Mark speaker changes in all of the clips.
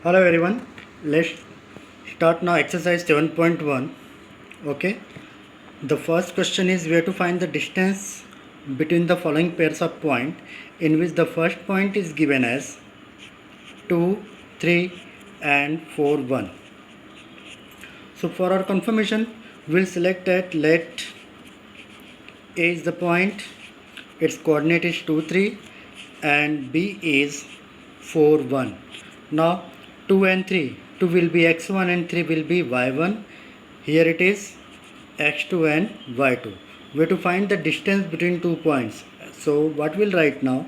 Speaker 1: Hello everyone, let's start now exercise 7.1. Okay, the first question is where to find the distance between the following pairs of point, in which the first point is given as 2, 3 and 4, 1. So for our confirmation, we'll select that let A is the point, its coordinate is 2, 3 and B is 4, 1. Now 2 and 3, 2 will be x1 and 3 will be y1. Here it is x2 and y2. We have to find the distance between 2 points. So what we'll write now,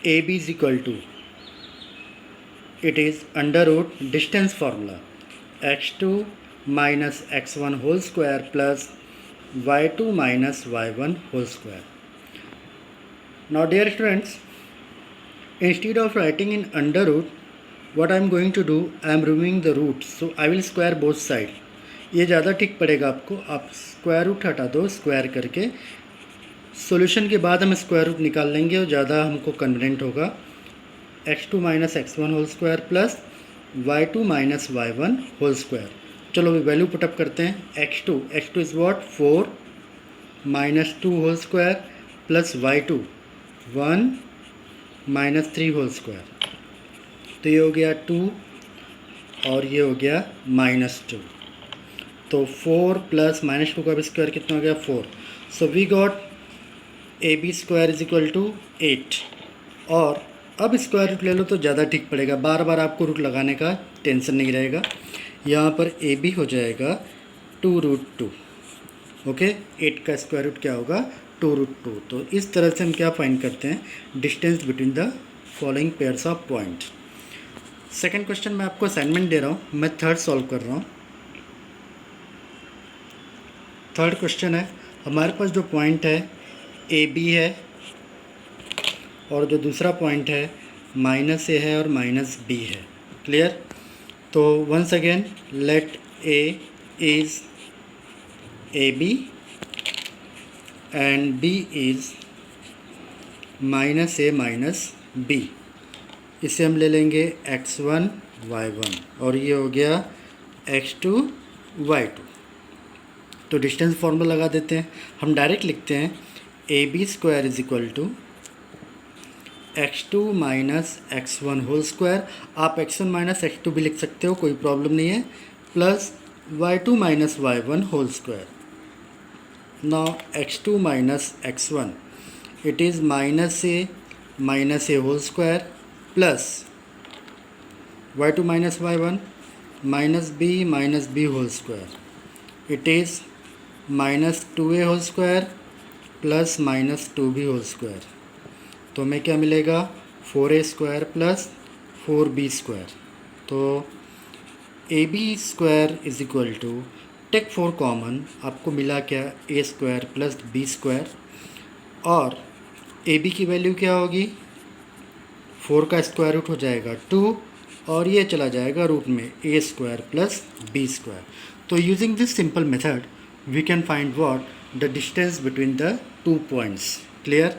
Speaker 1: AB is equal to, it is under root distance formula, x2 minus x1 whole square plus y2 minus y1 whole square. Now dear students, instead of writing in under root, what I am going to do, I am removing the roots. So I will square both sides. ये ज़्यादा ठीक पड़ेगा आपको. आप square root हटा दो square करके. Solution के बाद हम स्क्वायर रूट निकाल लेंगे और ज़्यादा हमको कन्वीनियंट होगा. x2 minus x1 whole square plus y2 minus y1 whole square. चलो अभी वैल्यू पुटअप करते हैं. x2 is what 4 minus 2 whole square plus y2 1 minus 3 whole square. तो ये हो गया 2 और ये हो गया -2. तो 4 प्लस -2 का भी स्क्वायर कितना हो गया 4. So we got AB square is equal to 8. और अब स्क्वायर रूट ले लो तो ज़्यादा ठीक पड़ेगा. बार बार आपको रूट लगाने का टेंशन नहीं रहेगा. यहाँ पर AB हो जाएगा 2√2. ओके, 8 का स्क्वायर रूट क्या होगा 2√2. तो इस तरह से हम क्या फाइंड करते हैं, distance between the following pairs of point. Second question मैं आपको असाइनमेंट दे रहा हूँ, मैं थर्ड सॉल्व कर रहा हूँ. थर्ड क्वेश्चन है, हमारे पास जो पॉइंट है AB है और जो दूसरा पॉइंट है -A है और -B है. क्लियर. तो once again let A is AB and B is -A -B. इसे हम ले लेंगे x1 y1 और ये हो गया x2 y2. तो डिस्टेंस फार्मूला लगा देते हैं. हम डायरेक्ट लिखते हैं AB square is equal to x2 minus x1 whole square. आप x1 माइनस x2 भी लिख सकते हो, कोई प्रॉब्लम नहीं है, plus y2 minus y1 whole square. Now x2 minus x1 it is -A whole square plus y2 minus y1 -B whole square. It is -2A whole square plus -2B whole square. तो हमें क्या मिलेगा 4A square plus 4B square. तो AB square is equal to, take 4 common, आपको मिला क्या A square plus B square. और AB की वैल्यू क्या होगी, 4 का स्क्वायर रूट हो जाएगा 2 और ये चला जाएगा रूट में A square plus B square. तो using this simple method we can find what the distance between the 2 points. Clear.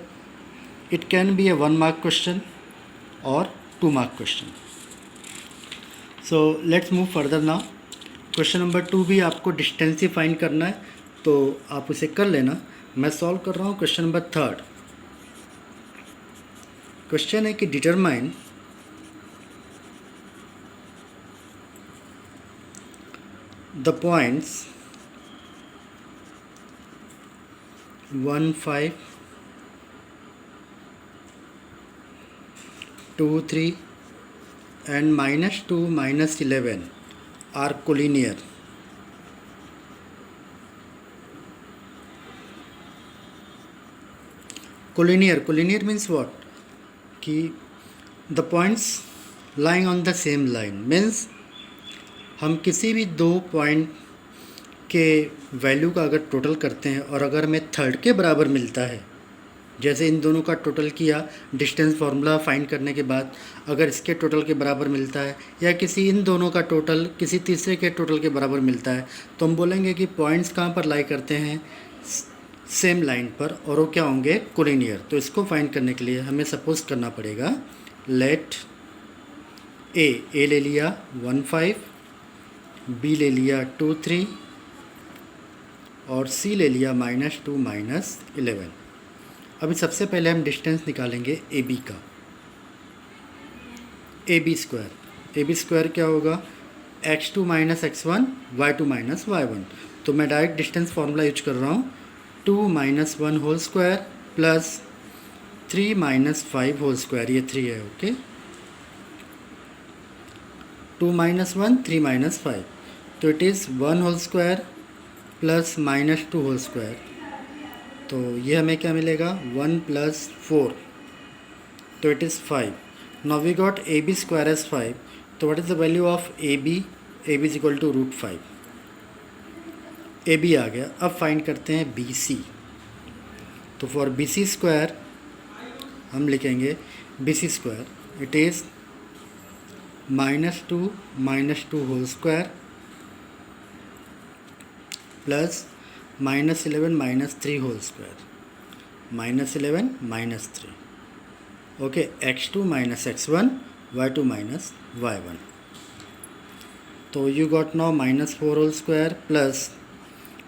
Speaker 1: It can be a 1 mark question or 2 mark question. So let's move further now. Question number 2 भी आपको distance ही find करना है, तो आप उसे कर लेना. मैं सॉल्व कर रहा हूँ क्वेश्चन नंबर 3. क्वेश्चन है कि determine the points 1, 5, 2, 3 and -2, -11 are collinear. Collinear means what? कि the points lying on the same line means हम किसी भी 2 पॉइंट के वैल्यू का अगर टोटल करते हैं और अगर हमें थर्ड के बराबर मिलता है, जैसे इन दोनों का टोटल किया डिस्टेंस फार्मूला फाइंड करने के बाद, अगर इसके टोटल के बराबर मिलता है या किसी इन दोनों का टोटल किसी तीसरे के टोटल के बराबर मिलता है, तो हम बोलेंगे कि पॉइंट्स कहाँ पर लाई करते हैं, सेम लाइन पर, और वो क्या होंगे कोलिनियर. तो इसको फाइंड करने के लिए हमें सपोज करना पड़ेगा लेट ए ले लिया 1 5, बी ले लिया 2 3 और सी ले लिया -2 -11। अभी सबसे पहले हम डिस्टेंस निकालेंगे ए बी का। ए बी स्क्वायर क्या होगा, x2 - x1 y2 - y1। तो मैं डायरेक्ट डिस्टेंस फार्मूला यूज कर रहा हूँ, 2 - 1 whole square plus 3 - 5 whole square, ये 3 है, ओके। 2 - 1 3 - 5, तो it is 1 whole square plus -2 whole square. तो ये हमें क्या मिलेगा, 1 + 4, तो it is 5। Now we got A B square as 5, तो what is the value of A B is equal to √5। A B आ गया। अब फाइंड करते हैं बी सी। तो फॉर बी सी स्क्वायर हम लिखेंगे B C square it is -2 whole square plus -11 - 3 whole square, -11 - 3, okay. x2 - x1 y2 - y1। तो you got now -4 whole square plus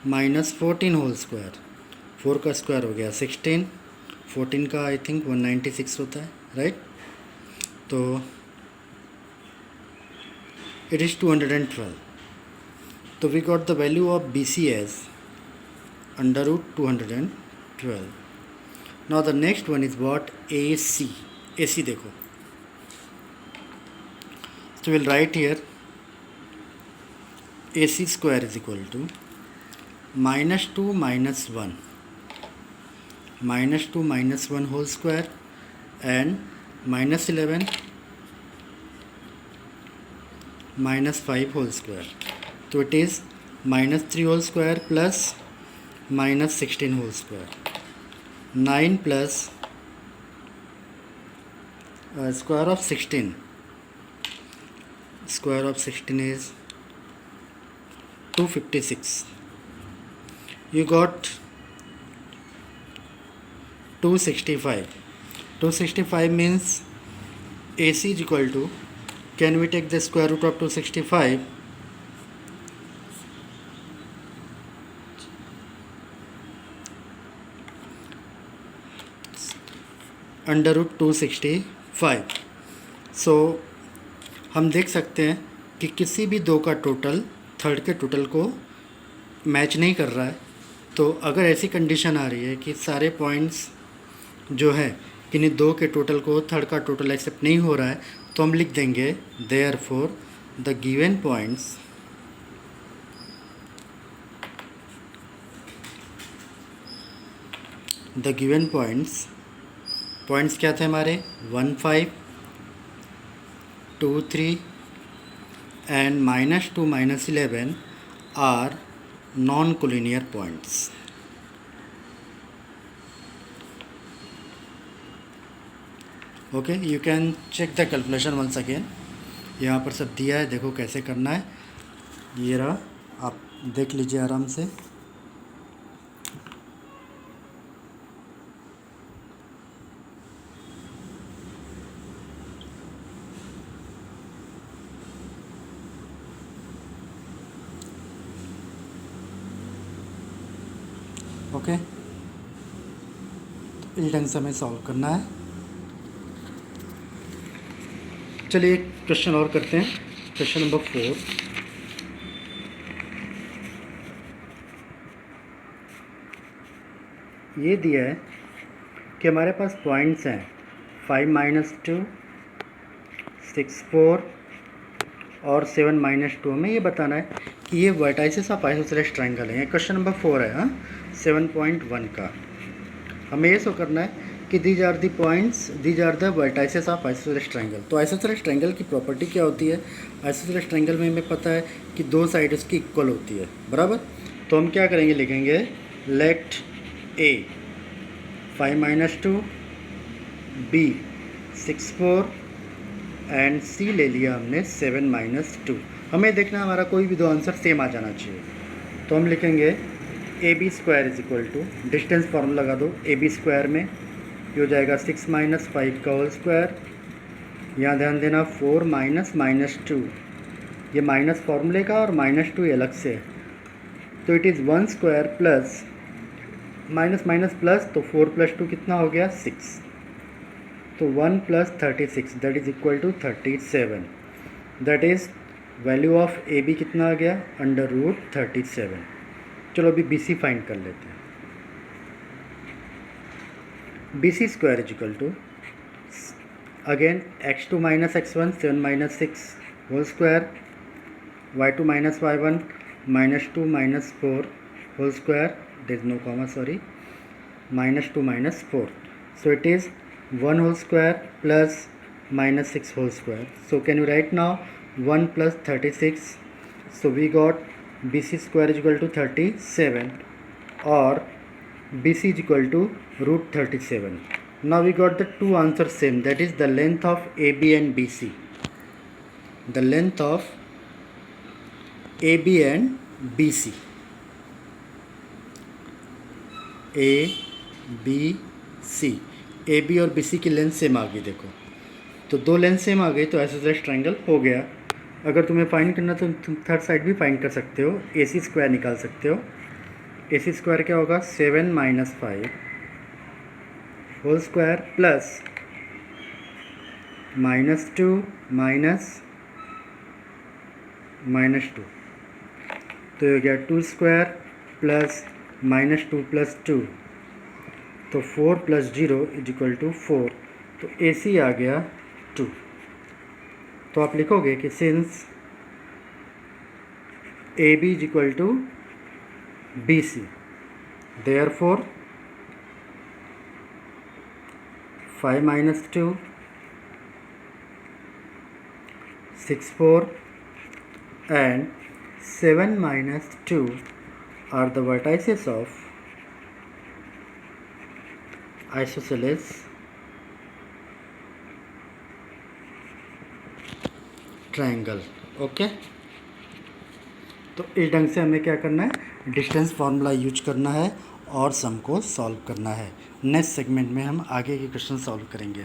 Speaker 1: -14 whole square. 4 का स्क्वायर हो गया 16, 14 का आई थिंक 196 होता है, राइट। तो इट इज़ 212। तो we got the value of B C as √212। Now the next one is what, A C देखो। तो will write here A C square is equal to -2 - 1 -2 - 1 whole square and -11 -5 whole square. तो it is -3 whole square plus -16 whole square, 9 plus square of 16 is 256। You got 265। 265 means AC is equal to, can we take the square root of 265? √265। सो हम देख सकते हैं कि किसी भी दो का टोटल थर्ड के टोटल को मैच नहीं कर रहा है। तो अगर ऐसी कंडीशन आ रही है कि सारे पॉइंट्स जो है किन्हीं दो के टोटल को थर्ड का टोटल एक्सेप्ट नहीं हो रहा है, तो हम लिख देंगे देयरफॉर द गिवन पॉइंट्स क्या थे हमारे, 1 5 2 3 and -2 -11 are non collinear points. Okay, you can check the calculation once again. यहाँ पर सब दिया है, देखो कैसे करना है। ये रहा, आप देख लीजिए आराम से। ओके, तो इस ढंग से हमें सॉल्व करना है। चलिए एक क्वेश्चन और करते हैं, क्वेश्चन नंबर 4। ये दिया है कि हमारे पास पॉइंट्स हैं 5 - 2 6 4 और 7 - 2। हमें ये बताना है कि ये वर्टाइसेस ऑफ आइसोसेलेस ट्रायंगल है। क्वेश्चन नंबर 4 है, हाँ, 7.1 का। हमें ये शो करना है कि these are the vertices of isosceles triangle. तो आइसोसेलेस ट्रायंगल की प्रॉपर्टी क्या होती है, आइसोसेलेस ट्रायंगल में हमें पता है कि दो साइड उसकी इक्वल होती है, बराबर। तो हम क्या करेंगे, लिखेंगे लेट ए 5 - 2 बी 6 4 एंड सी ले लिया हमने 7 - 2। हमें देखना हमारा कोई भी दो आंसर सेम आ जाना चाहिए। तो हम लिखेंगे A B square is equal to, distance formula लगा दो, ए बी स्क्वायर में ये हो जाएगा 6 - 5 का होल स्क्वायर यहाँ ध्यान देना 4 माइनस -2, ये माइनस फॉर्मूले का और -2 अलग से है, तो it is 1 square plus minus minus plus, तो 4 + 2 कितना हो गया 6, तो 1 + 36 that is equal to 37। That is value of A B कितना आ गया √37। चलो अभी बी सी फाइंड कर लेते हैं। B C square is equal to again x2 - x1 7 - 6 whole square, y2 - y1 -2 - 4 whole square, there is no comma, sorry, -2 - 4, so it is 1 whole square plus -6 whole square. So can you write now 1 plus 36, so we got BC square is equal to 37 or BC is equal to √37. Now we got the two answers same, that is the length of AB and BC. The length of AB and BC. A B C, A B और B C की length same आ गई। देखो तो दो length same आ गई तो isosceles triangle हो गया। अगर तुम्हें फाइंड करना तो तुम थर्ड साइड भी फाइंड कर सकते हो, ए सी स्क्वायर निकाल सकते हो। ए सी स्क्वायर क्या होगा 7 - 5 होल स्क्वायर प्लस -2 -2, तो ये हो गया 2 स्क्वायर प्लस -2 + 2, तो 4 + 0 इज इक्वल टू 4, तो ए सी आ गया 2। तो आप लिखोगे कि since A B is equal to B C, therefore 5 - 2 6 4 and 7 - 2 are the vertices of isosceles triangle. Okay, तो इस ढंग से हमें क्या करना है, डिस्टेंस फार्मूला यूज करना है और सम को सॉल्व करना है। नेक्स्ट सेगमेंट में हम आगे के क्वेश्चन सॉल्व करेंगे।